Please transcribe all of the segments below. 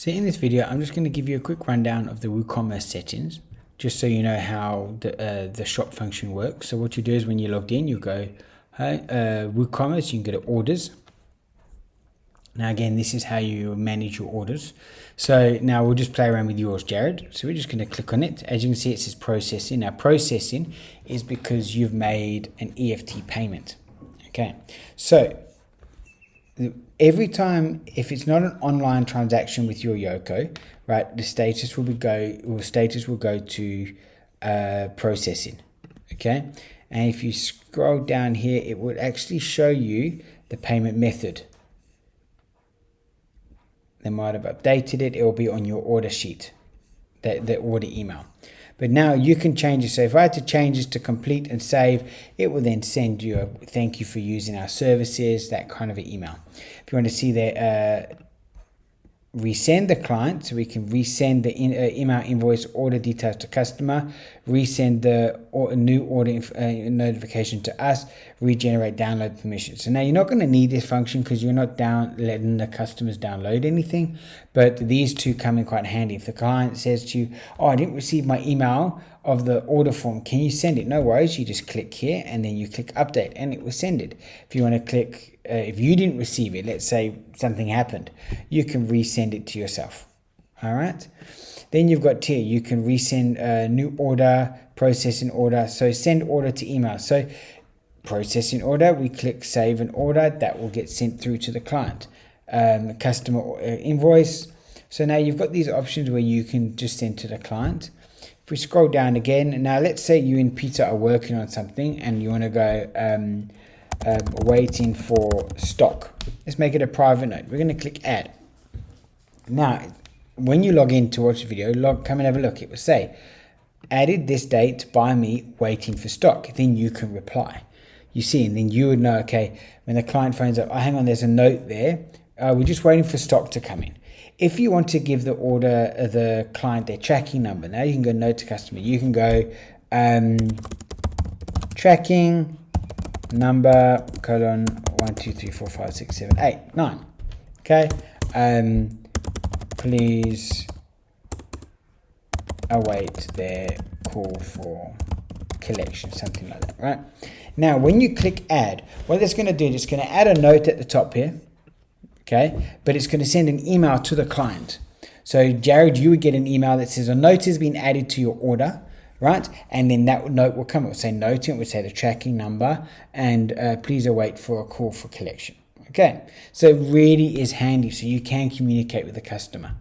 So in this video, I'm just going to give you a quick rundown of the Woocommerce settings, just so you know how the shop function works. So what you do is when you're logged in, you go Woocommerce, you can go to orders. Now again, this is how you manage your orders. So now we'll just play around with yours, Jared. So we're just going to click on it. As you can see, it says processing. Now processing is because you've made an EFT payment. Okay, so every time, if it's not an online transaction with your Yoko, right, the status will go to processing. Okay, and if you scroll down here, it would actually show you the payment method. They might have updated it. It will be on your order sheet, the order email. But now you can change it. So if I had to change this to complete and save, it will then send you a thank you for using our services, that kind of an email. If you want to see the resend the client, so we can resend the email invoice order details to customer, resend the new order notification to us, regenerate download permission. So now you're not going to need this function because you're not letting the customers download anything, but these two come in quite handy. If the client says to you, oh, I didn't receive my email of the order form, can you send it? No worries, you just click here and then you click update and it will send it. If you want to click if you didn't receive it, let's say something happened, you can resend it to yourself. All right. Then you've got here, you can resend a new order, processing order. So send order to email. So processing order, we click save an order, that will get sent through to the client. Customer invoice. So now you've got these options where you can just send to the client. If we scroll down again, now let's say you and Peter are working on something and you want to go waiting for stock. Let's make it a private note. We're going to click add. Now, when you log in to watch the video, come and have a look. It will say, added this date by me waiting for stock. Then you can reply. You see, and then you would know, okay, when the client phones up, oh, hang on, there's a note there. We're just waiting for stock to come in. If you want to give the the client their tracking number, now you can go note to customer. You can go tracking number : 1 2 3 4 5 6 7 8 9. Okay, please await their call for collection, something like that, right? Now when you click add, what it's going to do is it's going to add a note at the top here, okay, but it's going to send an email to the client. So Jared, you would get an email that says a note has been added to your order, right? And then that note will come. It will say note, it will say the tracking number, and please await for a call for collection. Okay, so it really is handy, so you can communicate with the customer.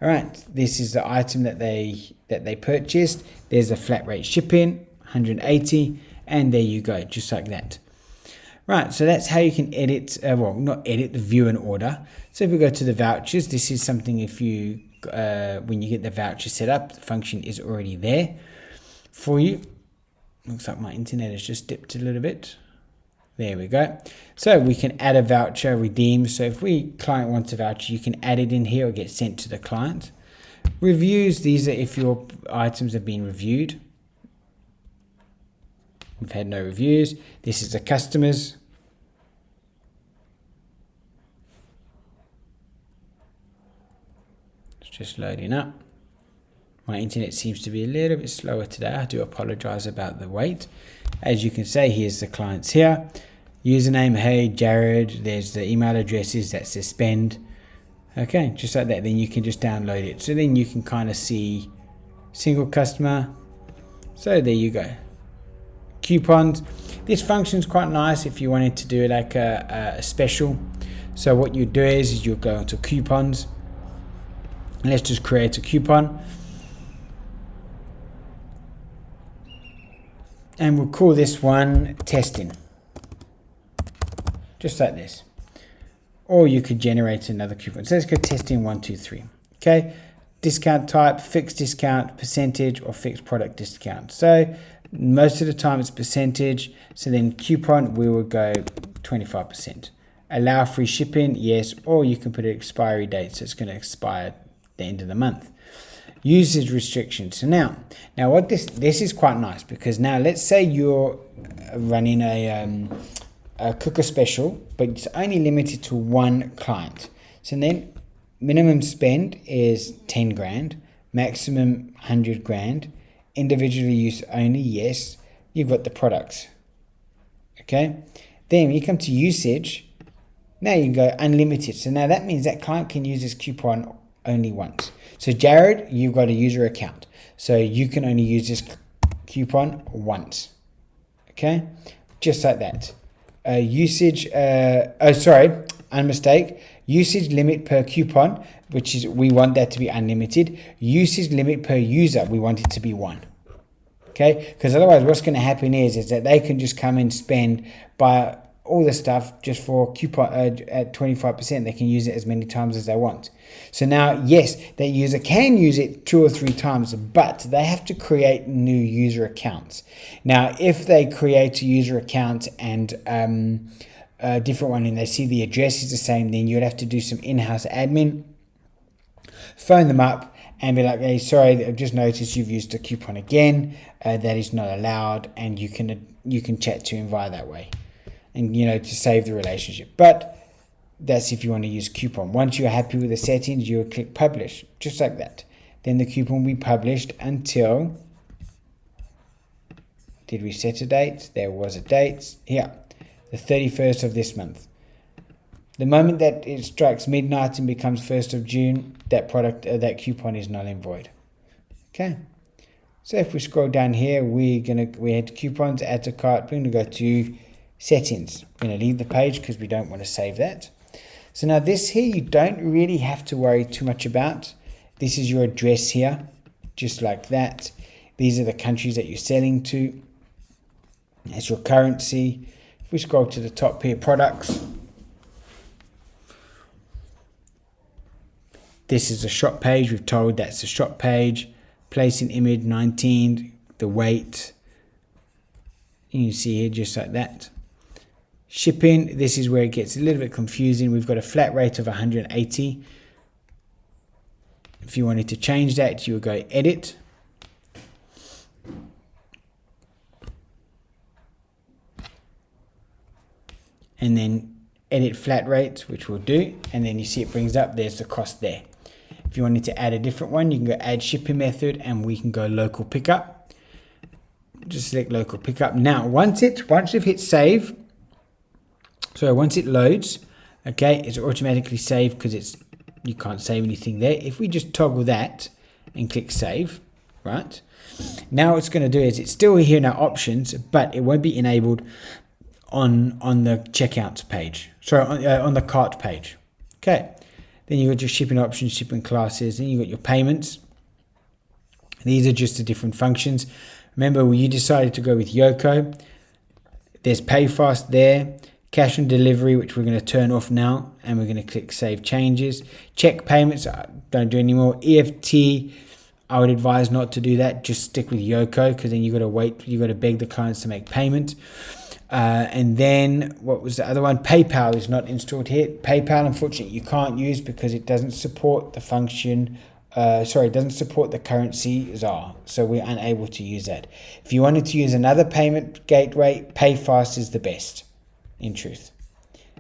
All right, this is the item that they purchased. There's a flat rate shipping, 180, and there you go, just like that. Right, so that's how you can edit, view an order. So if we go to the vouchers, this is something if you, when you get the voucher set up, the function is already there for you. Looks like my internet has just dipped a little bit. There we go. So we can add a voucher, redeem. So if client wants a voucher, you can add it in here or get sent to the client. Reviews, these are if your items have been reviewed. We've had no reviews. This is the customers. It's just loading up. My internet seems to be a little bit slower today. I do apologize about the wait. As you can see, here's the clients here. Username, hey, Jared. There's the email addresses that says spend. Okay, just like that. Then you can just download it. So then you can kind of see single customer. So there you go. Coupons. This function is quite nice if you wanted to do like a special. So what you do is you'll go into coupons. Let's just create a coupon. And we'll call this one testing. Just like this. Or you could generate another coupon. So let's go testing 1 2 3. Okay. Discount type, fixed discount, percentage, or fixed product discount. So most of the time it's percentage. So then coupon, we will go 25%. Allow free shipping, yes, or you can put an expiry date. So it's going to expire at the end of the month. Usage restrictions. So now what this is quite nice, because now let's say you're running a cooker special, but it's only limited to one client. So then minimum spend is 10 grand, maximum 100 grand, individually use only, yes. You've got the products. Okay, then when you come to usage, now you can go unlimited. So now that means that client can use this coupon only once. So Jared, you've got a user account, so you can only use this coupon once. Okay, just like that. Usage, unmistake. Usage limit per coupon, which is, we want that to be unlimited. Usage limit per user, we want it to be 1. Okay, because otherwise what's going to happen is that they can just come and spend, buy all the stuff just for coupon at 25%. They can use it as many times as they want. So now, yes, that user can use it 2 or 3 times, but they have to create new user accounts. Now, if they create a user account and a different one and they see the address is the same, then you'd have to do some in-house admin, phone them up and be like, hey, sorry, I've just noticed you've used a coupon again. That is not allowed, and you can chat to him via that way, and to save the relationship. But that's if you want to use coupon. Once you're happy with the settings, you'll click publish, just like that. Then the coupon will be published until, did we set a date? There was a date here, the 31st of this month. The moment that it strikes midnight and becomes 1st of June, that that coupon is null and void. Okay. So if we scroll down here, we had coupons, add to cart. We're going to go to settings. We're going to leave the page because we don't want to save that. So now this here, you don't really have to worry too much about. This is your address here, just like that. These are the countries that you're selling to. That's your currency. If we scroll to the top here, products. This is a shop page. We've told that's the shop page. Place an image 19, the weight. You can see here just like that. Shipping, this is where it gets a little bit confusing. We've got a flat rate of 180. If you wanted to change that, you would go edit. And then edit flat rate, which we'll do. And then you see it brings up, there's the cost there. If you wanted to add a different one, you can go add shipping method, and we can go local pickup. Just select local pickup. Now, once you've hit save, once it loads, okay, it's automatically saved because you can't save anything there. If we just toggle that and click save, right? Now what it's going to do is it's still here in our options, but it won't be enabled on the checkout page. Sorry, on the cart page. Okay. Then you got your shipping options, shipping classes, then you got your payments. These are just the different functions. Remember, when you decided to go with Yoco, there's pay fast there, cash on delivery, which we're going to turn off now, and we're going to click save changes. Check payments, don't do anymore. EFT, I would advise not to do that. Just stick with Yoco, because then you got to wait, you got to beg the clients to make payment. And then what was the other one? PayPal is not installed here. PayPal, unfortunately, you can't use because it doesn't support the function. It doesn't support the currency ZAR, so we're unable to use that. If you wanted to use another payment gateway, PayFast is the best, in truth.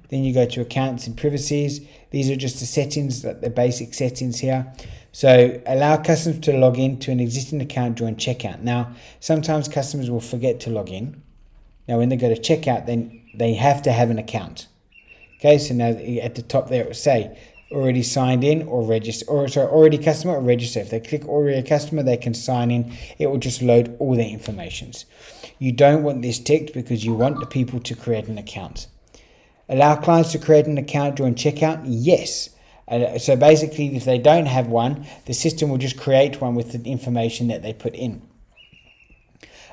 Then you go to accounts and privacies. These are just the settings, the basic settings here. So allow customers to log in to an existing account during checkout. Now, sometimes customers will forget to log in. Now, when they go to checkout, then they have to have an account. Okay, so now at the top there it will say already signed in or register, already customer or register. If they click already a customer, they can sign in. It will just load all their informations. You don't want this ticked because you want the people to create an account. Allow clients to create an account during checkout? Yes. So basically, if they don't have one, the system will just create one with the information that they put in.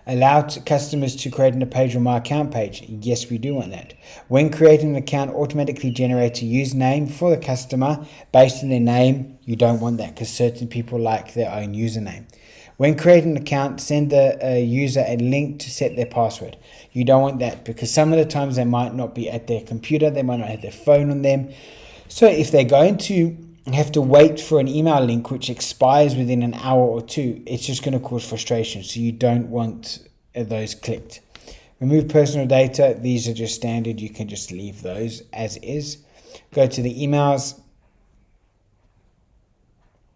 Allow customers to create a page on my account page. Yes, we do want that. When creating an account, automatically generates a username for the customer based on their name. You don't want that because certain people like their own username. When creating an account, send the user a link to set their password. You don't want that because some of the times they might not be at their computer. They might not have their phone on them. So if they're going to have to wait for an email link which expires within an hour or two, it's just going to cause frustration. So you don't want those clicked. Remove personal data. These are just standard. You can just leave those as is. Go to the emails.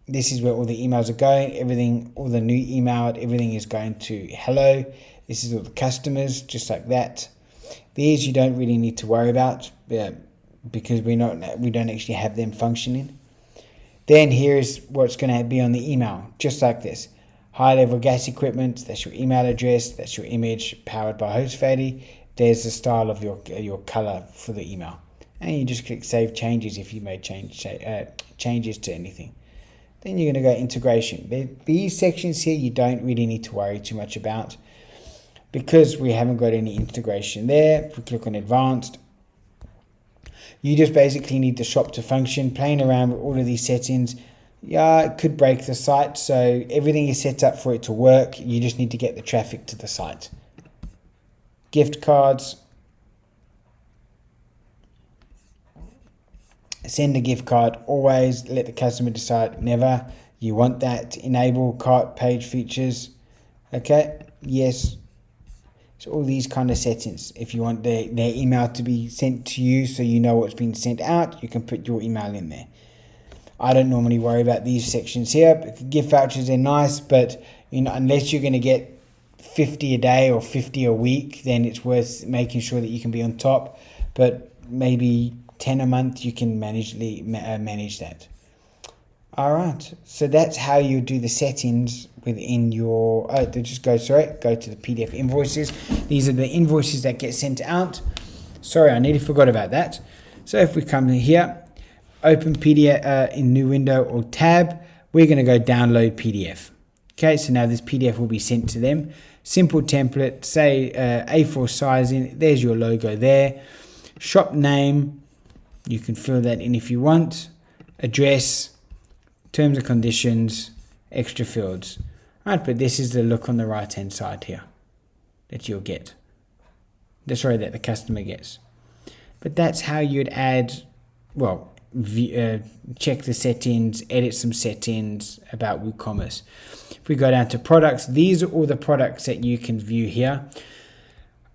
This is where all the emails are going. Everything, all the new email, everything is going to hello. This is all the customers, just like that. These you don't really need to worry about because we don't actually have them functioning. Then here's what's going to be on the email, just like this. High level gas equipment, that's your email address, that's your image, powered by Host Fady. There's the style of your color for the email. And you just click save changes if you made changes to anything. Then you're going to go integration. These sections here you don't really need to worry too much about because we haven't got any integration there. If we click on advanced, you just basically need the shop to function. Playing around with all of these settings, it could break the site. So everything is set up for it to work. You just need to get the traffic to the site. Gift cards. Send a gift card, always let the customer decide, never. You want that. Enable cart page features. Okay, yes. So all these kind of settings. If you want their email to be sent to you so you know what's been sent out, you can put your email in there. I don't normally worry about these sections here. Gift vouchers are nice, but unless you're going to get 50 a day or 50 a week, then it's worth making sure that you can be on top. But maybe 10 a month, you can manage that. All right, so that's how you do the settings within your, go to the PDF invoices. These are the invoices that get sent out. Sorry, I nearly forgot about that. So if we come in here, open PDF in new window or tab, we're going to go download PDF. Okay, so now this PDF will be sent to them. Simple template, say A4 sizing, there's your logo there. Shop name, you can fill that in if you want. Address, terms and conditions, extra fields. Right, but this is the look on the right hand side here that you'll get. That the customer gets. But that's how you'd add, check the settings, edit some settings about WooCommerce. If we go down to products, these are all the products that you can view here.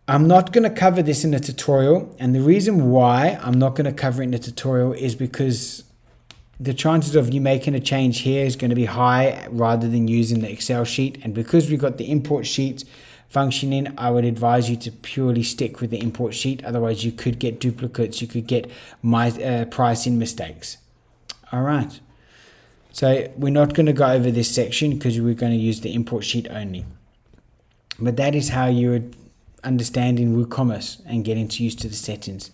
I'm not going to cover this in a tutorial, and the reason why I'm not going to cover it in a tutorial is because the chances of you making a change here is going to be high rather than using the Excel sheet. And because we've got the import sheet functioning, I would advise you to purely stick with the import sheet. Otherwise, you could get duplicates. You could get pricing mistakes. All right. So we're not going to go over this section because we're going to use the import sheet only. But that is how you would understand in WooCommerce and getting used to the settings.